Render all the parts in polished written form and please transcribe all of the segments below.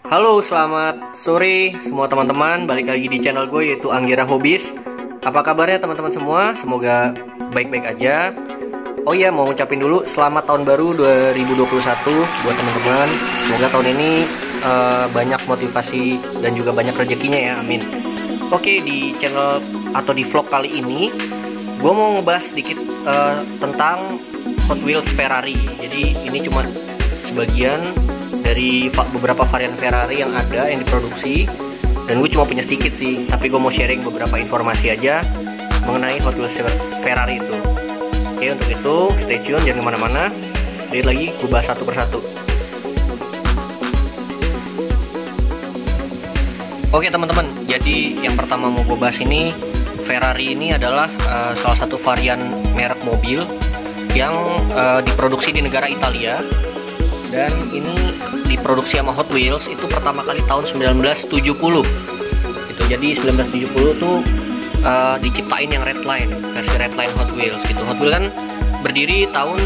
Halo, selamat sore semua teman-teman. Balik lagi di channel gue, yaitu Anggira Hobbies. Apa kabarnya teman-teman semua? Semoga baik-baik aja. Oh iya, mau ngucapin dulu selamat tahun baru 2021 buat teman-teman. Semoga tahun ini banyak motivasi dan juga banyak rezekinya ya, amin. Oke, di channel atau di vlog kali ini gue mau ngebahas sedikit tentang Hot Wheels Ferrari. Jadi ini cuma sebagian dari beberapa varian Ferrari yang ada, yang diproduksi, dan gue cuma punya sedikit sih, tapi gue mau sharing beberapa informasi aja mengenai Hot Wheels Ferrari itu. Oke, untuk itu stay tune, jangan kemana-mana. Lihat lagi, gue bahas satu persatu. Oke teman-teman, jadi yang pertama mau gue bahas ini, Ferrari ini adalah salah satu varian merek mobil yang diproduksi di negara Italia. Dan ini diproduksi sama Hot Wheels itu pertama kali tahun 1970 gitu. Jadi 1970 tuh diciptain yang Redline, versi Redline Hot Wheels gitu. Hot Wheels kan berdiri tahun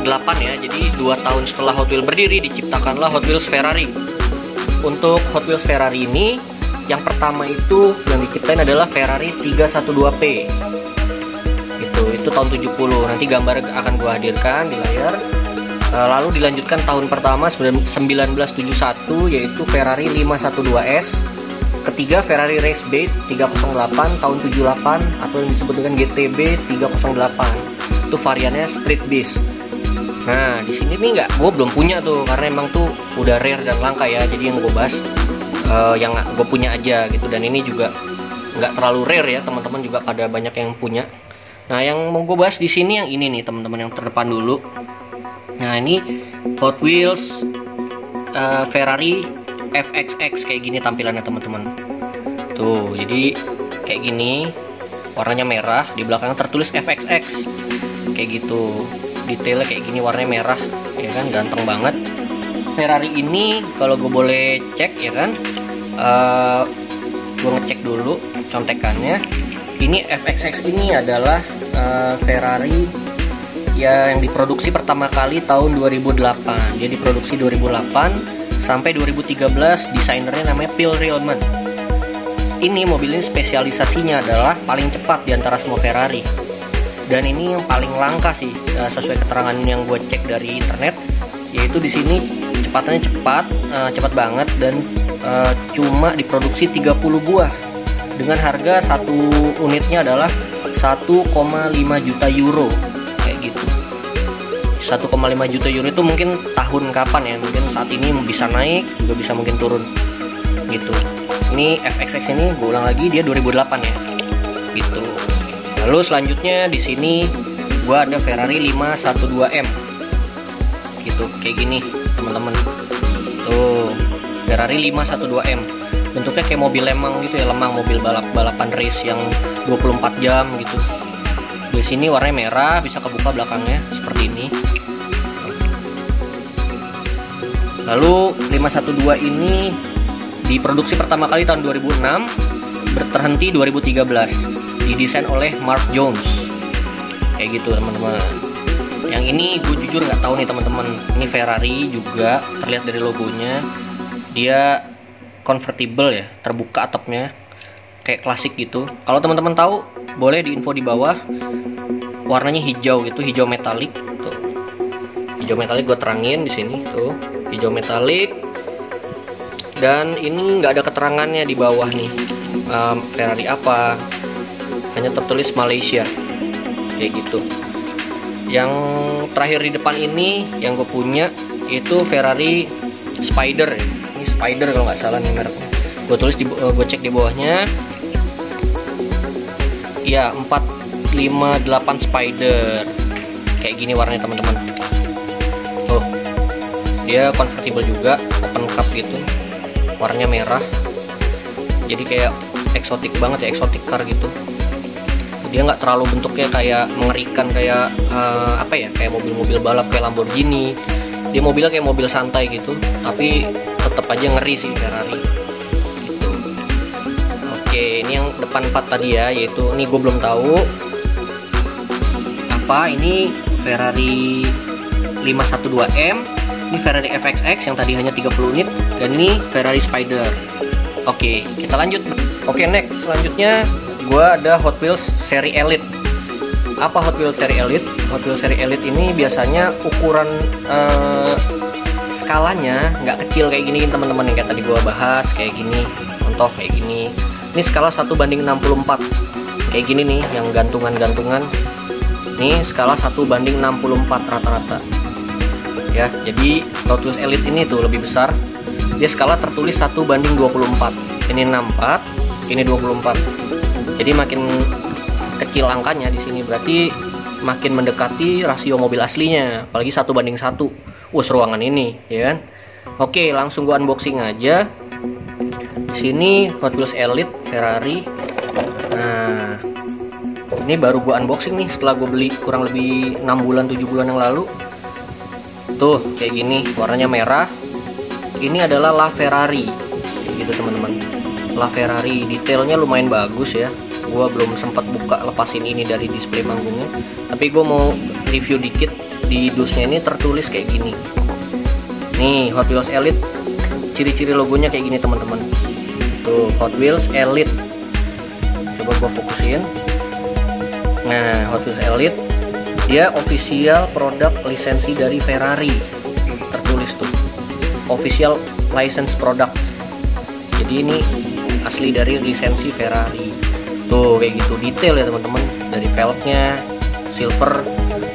68 ya. Jadi 2 tahun setelah Hot Wheels berdiri diciptakanlah Hot Wheels Ferrari. Untuk Hot Wheels Ferrari ini yang pertama itu yang diciptain adalah Ferrari 312P gitu. Itu tahun 70. Nanti gambar akan gua hadirkan di layar. Lalu dilanjutkan tahun pertama 1971 yaitu Ferrari 512S. Ketiga Ferrari Race Bay 308 tahun 78 atau yang disebut dengan GTB 308. Itu variannya Street Beast. Nah di sini nih gue belum punya tuh, karena emang tuh udah rare dan langka ya. Jadi yang gue bahas yang gue punya aja gitu. Dan ini juga nggak terlalu rare ya, teman-teman juga pada banyak yang punya. Nah yang mau gue bahas di sini yang ini nih teman-teman, yang terdepan dulu. Nah ini Hot Wheels Ferrari FXX kayak gini tampilannya teman-teman. Tuh, jadi kayak gini, warnanya merah, di belakangnya tertulis FXX kayak gitu. Detailnya kayak gini, warnanya merah, ya kan, ganteng banget. Ferrari ini kalau gue boleh cek ya kan, gue ngecek dulu contekannya. Ini FXX ini adalah Ferrari ya yang diproduksi pertama kali tahun 2008. Dia diproduksi 2008 sampai 2013. Desainernya namanya Phil Rilman. Ini mobil ini spesialisasinya adalah paling cepat di antara semua Ferrari. Dan ini yang paling langka sih, sesuai keterangan yang gue cek dari internet. Yaitu di sini kecepatannya cepat banget, dan cuma diproduksi 30 buah. Dengan harga satu unitnya adalah 1,5 juta euro. Kayak gitu. 1,5 juta euro itu mungkin tahun kapan ya, mungkin saat ini bisa naik juga bisa mungkin turun gitu. Ini FXX ini gue ulang lagi, dia 2008 ya gitu. Lalu selanjutnya di sini gue ada Ferrari 512M gitu, kayak gini teman-teman. Tuh Ferrari 512M, bentuknya kayak mobil lemang gitu ya, lemang mobil balapan race yang 24 jam gitu. Di sini warnanya merah, bisa kebuka belakangnya seperti ini. Lalu 512 ini diproduksi pertama kali tahun 2006, berterhenti 2013. Didesain oleh Mark Jones. Kayak gitu teman-teman. Yang ini gue jujur nggak tahu nih teman-teman. Ini Ferrari juga, terlihat dari logonya. Dia convertible ya, terbuka atapnya. Kayak klasik gitu. Kalau teman-teman tahu, boleh diinfo di bawah. Warnanya hijau gitu, hijau metalik. Tuh. Hijau metalik gue terangin di sini tuh, hijau metalik. Dan ini nggak ada keterangannya di bawah nih. Ferrari apa? Hanya tertulis Malaysia. Kayak gitu. Yang terakhir di depan ini yang gue punya itu Ferrari Spider. Ini Spider kalau nggak salah nih mereknya. Gue cek di bawahnya. Ya 458 Spider. Kayak gini warnanya teman-teman. Tuh. Dia convertible juga, open cup gitu. Warnanya merah. Jadi kayak eksotik banget ya, eksotik car gitu. Dia nggak terlalu bentuknya kayak mengerikan kayak apa ya, kayak mobil-mobil balap kayak Lamborghini. Dia mobilnya kayak mobil santai gitu, tapi tetap aja ngeri sih Ferrari. Oke, ini yang depan 4 tadi ya, yaitu ini gue belum tahu apa ini, Ferrari 512M Ini Ferrari FXX yang tadi hanya 30 unit, dan ini Ferrari Spider. Oke, kita lanjut. Oke, next selanjutnya gua ada Hot Wheels seri Elite. Apa Hot Wheels seri Elite? Hot Wheels seri Elite ini biasanya ukuran skalanya nggak kecil kayak gini teman-teman, yang kayak tadi gua bahas kayak gini. Contoh kayak gini. Ini skala 1:64. Kayak gini nih yang gantungan-gantungan. Ini skala 1:64 rata-rata. Ya, jadi Hot Wheels Elite ini tuh lebih besar. Dia skala tertulis 1:24. Ini 64, ini 24. Jadi makin kecil angkanya di sini berarti makin mendekati rasio mobil aslinya, apalagi 1:1. Ruangan ini, ya kan? Oke, langsung gua unboxing aja. Di sini Hot Wheels Elite Ferrari. Nah, ini baru gua unboxing nih setelah gua beli kurang lebih 6 bulan 7 bulan yang lalu. Tuh kayak gini, warnanya merah. Ini adalah La Ferrari, kayak gitu teman-teman. La Ferrari, detailnya lumayan bagus ya. Gua belum sempat buka lepasin ini dari display panggungnya, tapi gue mau review dikit. Di dusnya ini tertulis kayak gini. Nih Hot Wheels Elite, ciri-ciri logonya kayak gini teman-teman. Tuh Hot Wheels Elite. Coba gua fokusin. Nah Hot Wheels Elite, dia official produk lisensi dari Ferrari, tertulis tuh official license product. Jadi ini asli dari lisensi Ferrari. Tuh kayak gitu, detail ya teman-teman, dari velgnya silver,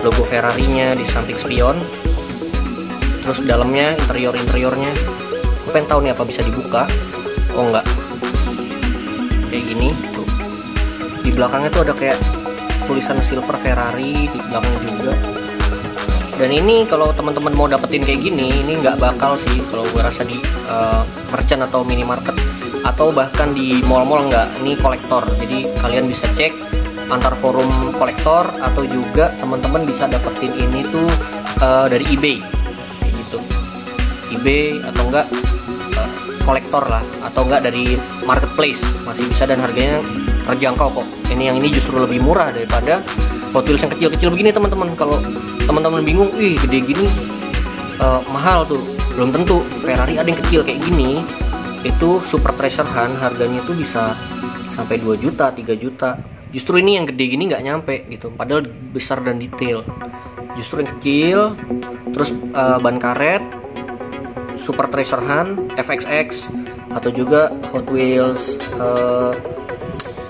logo Ferrarinya di samping spion, terus dalamnya interiornya. Gue pengen tahu nih apa bisa dibuka. Oh enggak, kayak gini tuh. Di belakangnya tuh ada kayak tulisan silver Ferrari di belakang juga. Dan ini kalau teman-teman mau dapetin kayak gini, ini nggak bakal sih kalau gue rasa di merchant atau minimarket atau bahkan di mall-mall nggak. Ini kolektor, jadi kalian bisa cek antar forum kolektor atau juga teman-teman bisa dapetin ini tuh dari eBay, kayak gitu. eBay atau enggak kolektor lah, atau enggak dari marketplace masih bisa dan harganya terjangkau kok. Ini yang ini justru lebih murah daripada Hot Wheels yang kecil-kecil begini teman-teman. Kalau teman-teman bingung, wih gede gini mahal tuh, belum tentu. Ferrari ada yang kecil kayak gini, itu Super Treasure Hunt harganya itu bisa sampai 2 juta, 3 juta. Justru ini yang gede gini nggak nyampe gitu, padahal besar dan detail. Justru yang kecil, terus ban karet, Super Treasure Hunt, FXX, atau juga Hot Wheels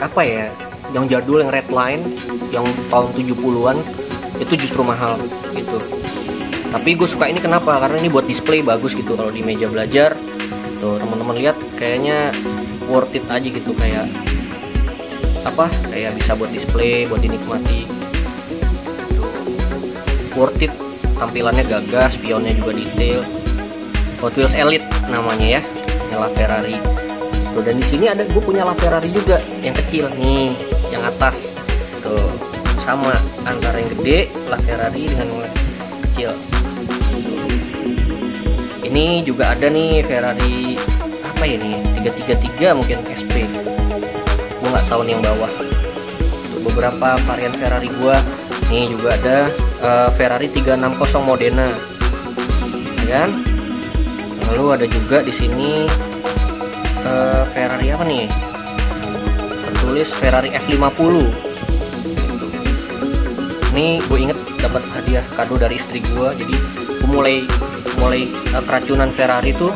apa ya, yang jadul, yang Redline, yang tahun 70-an, itu justru mahal gitu. Tapi gue suka ini kenapa? Karena ini buat display bagus gitu kalau di meja belajar. Tuh teman-teman lihat, kayaknya worth it aja gitu, kayak apa? Kayak bisa buat display, buat dinikmati. Tuh, worth it. Tampilannya gagah, spionnya juga detail. Hot Wheels Elite namanya ya, La Ferrari. Tuh, dan di sini ada, gue punya La Ferrari juga yang kecil nih, yang atas. Tuh sama antara yang gede La Ferrari dengan yang kecil. Tuh. Ini juga ada nih Ferrari apa ya nih, 333 mungkin SP. Gue nggak tahu nih yang bawah. Tuh, beberapa varian Ferrari gue. Nih juga ada Ferrari 360 Modena, ya kan? Lalu ada juga di sini Ferrari apa nih? Tertulis Ferrari F50. Ini gue inget dapat hadiah kado dari istri gue, jadi gue mulai keracunan Ferrari tuh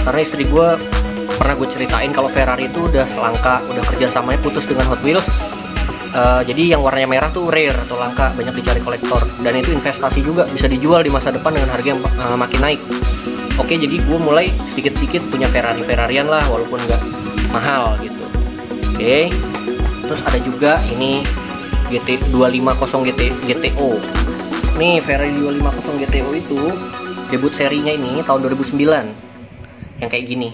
karena istri gue pernah gue ceritain kalau Ferrari itu udah langka, udah kerjasamanya putus dengan Hot Wheels. Jadi yang warnanya merah tuh rare atau langka, banyak dicari kolektor, dan itu investasi juga, bisa dijual di masa depan dengan harga yang makin naik. Oke, jadi gue mulai sedikit-sedikit punya Ferrarian lah, walaupun nggak mahal gitu. Oke, terus ada juga ini GT250 GTO. Nih Ferrari 250 GTO itu debut serinya ini tahun 2009, yang kayak gini.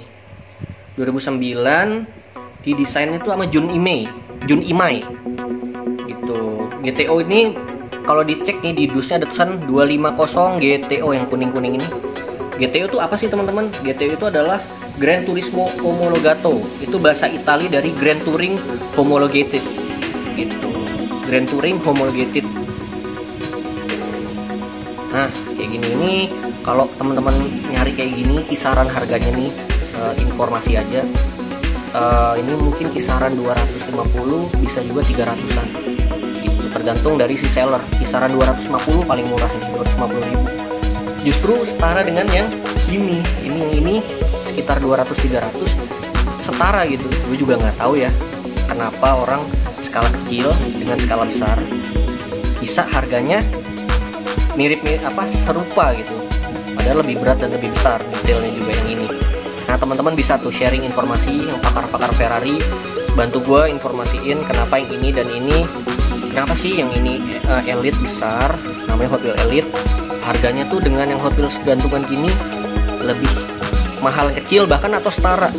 2009 didesainnya tuh sama Jun Imai gitu. GTO ini kalau dicek nih di dusnya ada tulisan 250 GTO yang kuning-kuning ini. GTO itu apa sih teman-teman? GTO itu adalah Gran Turismo Omologato. Itu bahasa Italia dari Grand Touring Homologated gitu. Grand Touring Homologated. Nah kayak gini. Ini kalau teman-teman nyari kayak gini, kisaran harganya nih, informasi aja, ini mungkin kisaran 250, bisa juga 300-an. Itu tergantung dari si seller. Kisaran 250 paling murah nih, 250.000. Justru setara dengan yang ini yang ini sekitar 200-300, setara gitu. Gue juga nggak tahu ya kenapa orang skala kecil dengan skala besar bisa harganya mirip-mirip serupa gitu, padahal lebih berat dan lebih besar detailnya juga yang ini. Nah, teman-teman bisa tuh sharing informasi, yang pakar-pakar Ferrari bantu gue informasiin kenapa yang ini dan ini, kenapa sih yang ini Elite besar namanya Hot Wheels Elite, harganya tuh dengan yang Hot Wheels gantungan gini lebih mahal kecil bahkan atau setara.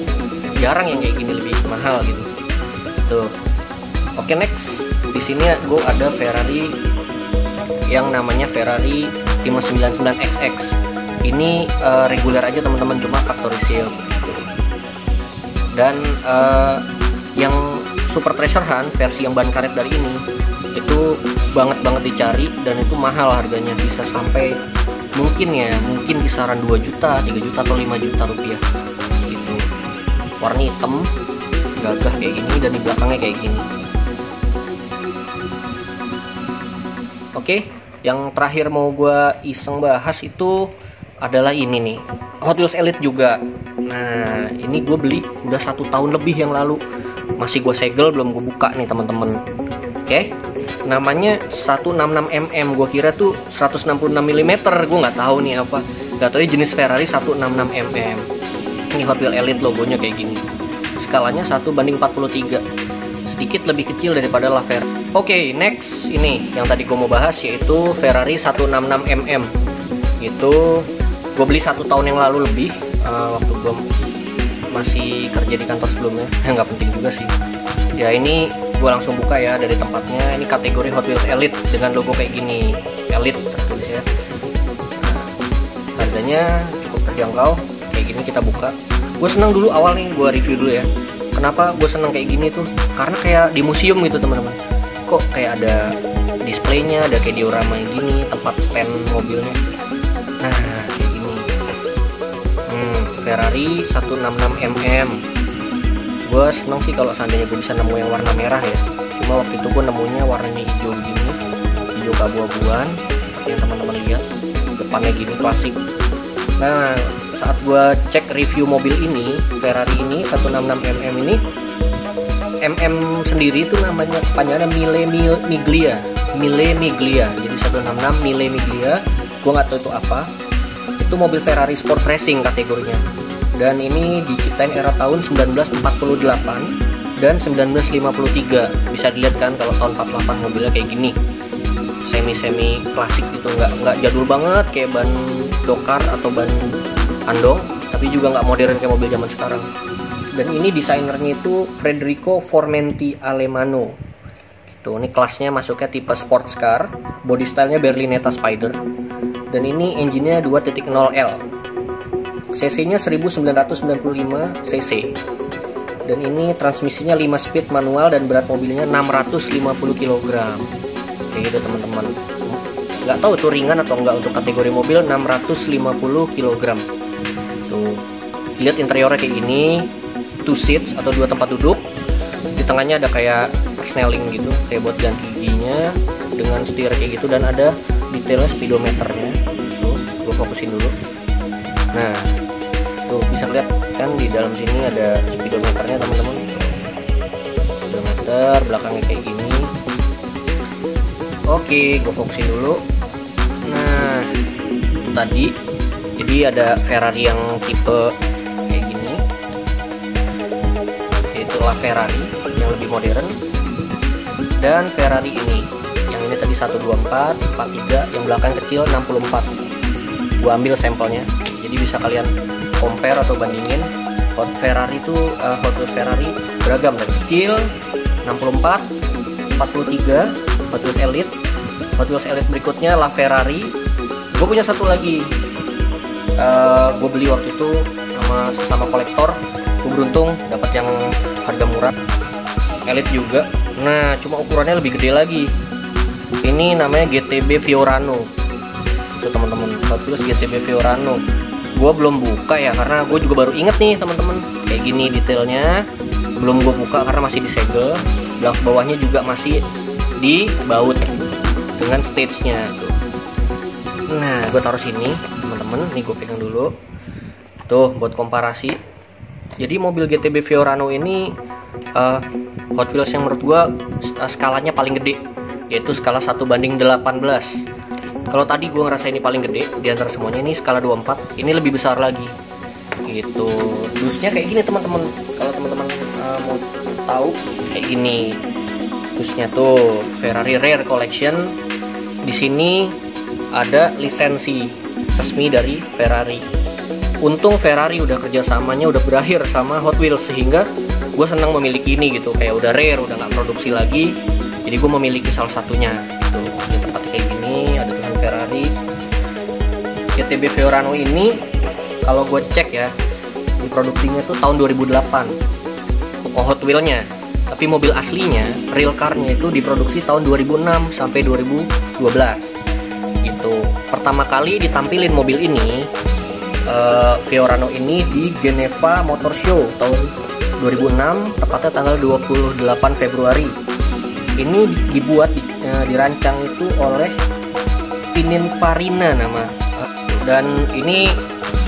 Jarang yang kayak gini lebih mahal gitu. Tuh. Oke, next. Di sini gue ada Ferrari yang namanya Ferrari 599XX. Ini reguler aja teman-teman, cuma factory sale gitu. Dan yang Super Treasure Hunt versi yang ban karet dari ini itu banget dicari dan itu mahal harganya, bisa sampai mungkin kisaran 2 juta, 3 juta atau 5 juta rupiah gitu. Warna hitam, gagah kayak gini, dan di belakangnya kayak gini. Oke, yang terakhir mau gue iseng bahas itu adalah ini nih, Hot Wheels Elite juga. Nah, ini gue beli udah 1 tahun lebih yang lalu, masih gue segel, belum gue buka nih teman-teman. Oke, namanya 166mm, gue kira tuh 166 mm, gue nggak tahu nih apa, nggak tahu jenis Ferrari 166mm. Ini Hot Wheels Elite, logonya kayak gini, skalanya 1:43, sedikit lebih kecil daripada LaFerrari. Oke, next ini yang tadi gue mau bahas, yaitu Ferrari 166mm. Itu gue beli 1 tahun yang lalu lebih, waktu gue masih kerja di kantor sebelumnya. Nggak penting juga sih ya. Ini gue langsung buka ya dari tempatnya. Ini kategori Hot Wheels Elite dengan logo kayak gini, Elite tertulis ya. Nah, harganya cukup terjangkau kayak gini. Kita buka. Gue seneng dulu awal nih, gue review dulu ya. Kenapa gue seneng kayak gini tuh? Karena kayak di museum gitu teman-teman. Kok kayak ada displaynya, ada kayak diorama yang gini, tempat stand mobilnya. Nah, kayak gini. Ferrari 166mm. Gue seneng sih kalau seandainya gue bisa nemu yang warna merah ya. Cuma waktu itu gue nemunya warnanya hijau gini, hijau keabu-abuan seperti yang teman-teman lihat. Depannya gini klasik. Nah, saat gue cek review mobil ini, Ferrari ini 166mm ini, MM sendiri itu namanya panjangnya Mille Miglia. Jadi 166 Mille Miglia. Gue nggak tahu itu apa. Itu mobil Ferrari Sport Racing kategorinya. Dan ini diciptain era tahun 1948 dan 1953. Bisa dilihat kan kalau tahun 48 mobilnya kayak gini, semi klasik gitu, nggak jadul banget kayak ban dokar atau ban andong, tapi juga nggak modern kayak mobil zaman sekarang. Dan ini desainernya itu Federico Formenti Alemano gitu. Ini kelasnya masuknya tipe sports car, body stylenya Berlinetta Spider, dan ini engine-nya 2.0L, cc-nya 1995 cc, dan ini transmisinya 5 speed manual dan berat mobilnya 650 kg kayak gitu teman-teman. Nggak tahu itu ringan atau enggak untuk kategori mobil 650 kg. Tuh, lihat interiornya kayak gini, 2 seats atau 2 tempat duduk. Di tengahnya ada kayak persneling gitu, kayak buat ganti giginya, dengan setir kayak gitu, dan ada detailnya speedometernya. Tuh, gue fokusin dulu. Nah, tuh bisa lihat kan di dalam sini ada speedometernya teman-teman. Speedometer belakangnya kayak gini. Oke, gue fokusin dulu. Nah, itu tadi. Jadi ada Ferrari yang tipe kayak gini, yaitu LaFerrari yang lebih modern, dan Ferrari ini yang ini tadi 124, 43, yang belakang kecil 64. Gua ambil sampelnya, jadi bisa kalian compare atau bandingin. Hot Ferrari itu Hot Wheels Ferrari beragam dari kecil 64, 43, Hot Wheels Elite. Hot Wheels Elite berikutnya LaFerrari. Gue punya satu lagi. Gue beli waktu itu sama kolektor. Gue beruntung dapat yang harga murah, Elite juga. Nah, cuma ukurannya lebih gede lagi. Ini namanya GTB Fiorano. Itu teman-teman, Hot Wheels GTB Fiorano. Gue belum buka ya, karena gue juga baru inget nih teman-teman, kayak gini detailnya. Belum gue buka karena masih disegel. Belakang bawahnya juga masih dibaut dengan stage-nya tuh. Nah, gue taruh sini teman-teman. Nih gue pegang dulu. Tuh buat komparasi. Jadi mobil GTB Fiorano ini Hot Wheels yang menurut gue skalanya paling gede, yaitu skala 1:18. Kalau tadi gue ngerasa ini paling gede di antara semuanya, ini skala 24, ini lebih besar lagi gitu. Dusnya kayak gini teman-teman. Kalau teman-teman mau tahu kayak gini dusnya tuh, Ferrari Rare Collection. Di sini ada lisensi resmi dari Ferrari. Untung Ferrari udah kerjasamanya udah berakhir sama Hot Wheels, sehingga gue senang memiliki ini gitu. Kayak udah rare, udah nggak produksi lagi, jadi gue memiliki salah satunya gitu. Ini tempatnya kayak gini, ada tulisan Ferrari. GTB Fiorano ini kalau gue cek ya, diproduksinya tuh tahun 2008 Hot Wheels-nya, tapi mobil aslinya, real car-nya itu diproduksi tahun 2006 sampai 2012 gitu. Pertama kali ditampilin mobil ini, Fiorano ini di Geneva Motor Show tahun 2006, tepatnya tanggal 28 Februari. Ini dibuat, dirancang itu oleh Pininfarina nama. Dan ini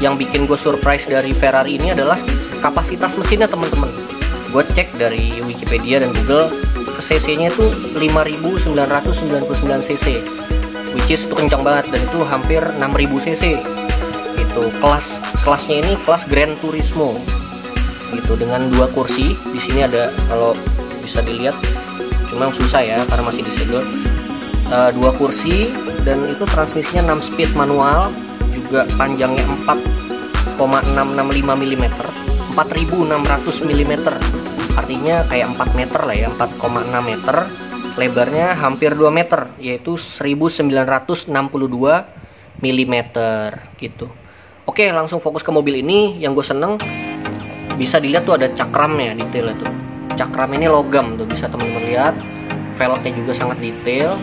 yang bikin gue surprise dari Ferrari ini adalah kapasitas mesinnya teman-teman. Gue cek dari Wikipedia dan Google, cc-nya itu 5.999 cc, which is itu kencang banget, dan itu hampir 6.000 cc gitu. Kelasnya ini kelas Gran Turismo gitu, dengan 2 kursi. Di sini ada, kalau bisa dilihat, cuma susah ya karena masih disegel. 2 kursi, dan itu transmisinya 6 speed manual, juga panjangnya 4,665 mm, 4.600 mm, artinya kayak 4 meter lah ya, 4,6 meter. Lebarnya hampir 2 meter, yaitu 1962 mm gitu. Oke, langsung fokus ke mobil ini. Yang gue seneng, bisa dilihat tuh ada cakramnya, detailnya tuh. Cakram ini logam tuh, bisa teman-teman lihat. Velgnya juga sangat detail.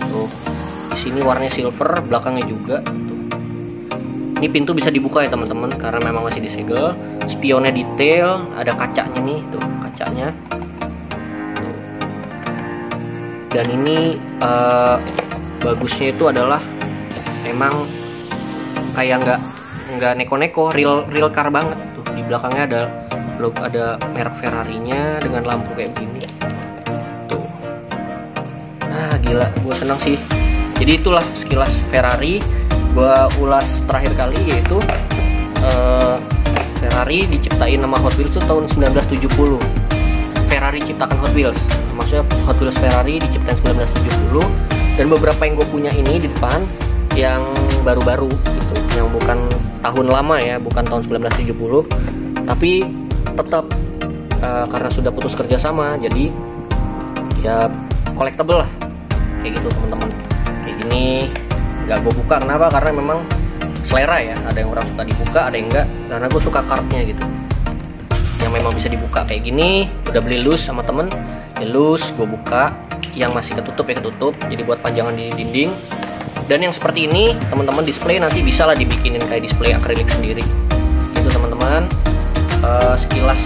Tuh, di sini warnanya silver, belakangnya juga. Tuh. Ini pintu bisa dibuka ya teman-teman, karena memang masih disegel. Spionnya detail, ada kacanya nih, tuh kacanya. Tuh. Dan ini bagusnya itu adalah memang kayak nggak neko-neko, real car banget tuh. Di belakangnya ada merek Ferrari-nya dengan lampu kayak begini tuh. Gila, gue senang sih. Jadi itulah sekilas Ferrari. Gue ulas terakhir kali, yaitu Ferrari diciptain nama Hot Wheels itu tahun 1970. Ferrari ciptakan Hot Wheels, maksudnya Hot Wheels Ferrari diciptain 1970. Dan beberapa yang gue punya ini di depan yang baru-baru gitu, yang bukan tahun lama ya, bukan tahun 1970, tapi tetap karena sudah putus kerjasama, jadi ya collectible lah kayak gitu teman-teman. Kayak gini nggak gue buka, kenapa? Karena memang selera ya, ada yang orang suka dibuka, ada yang enggak, karena gue suka kartnya gitu yang memang bisa dibuka. Kayak gini udah beli loose sama temen ya, loose gue buka, yang masih ketutup ya ketutup, jadi buat panjangan di dinding. Dan yang seperti ini teman-teman display nanti bisa lah dibikinin kayak display akrilik sendiri gitu teman-teman. Sekilas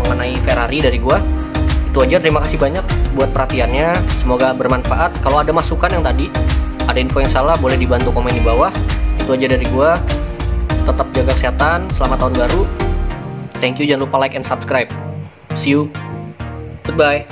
mengenai Ferrari dari gua itu aja. Terima kasih banyak buat perhatiannya, semoga bermanfaat. Kalau ada masukan yang tadi, ada info yang salah, boleh dibantu komen di bawah. Itu aja dari gua. Tetap jaga kesehatan, selamat tahun baru. Thank you, jangan lupa like and subscribe. See you, goodbye.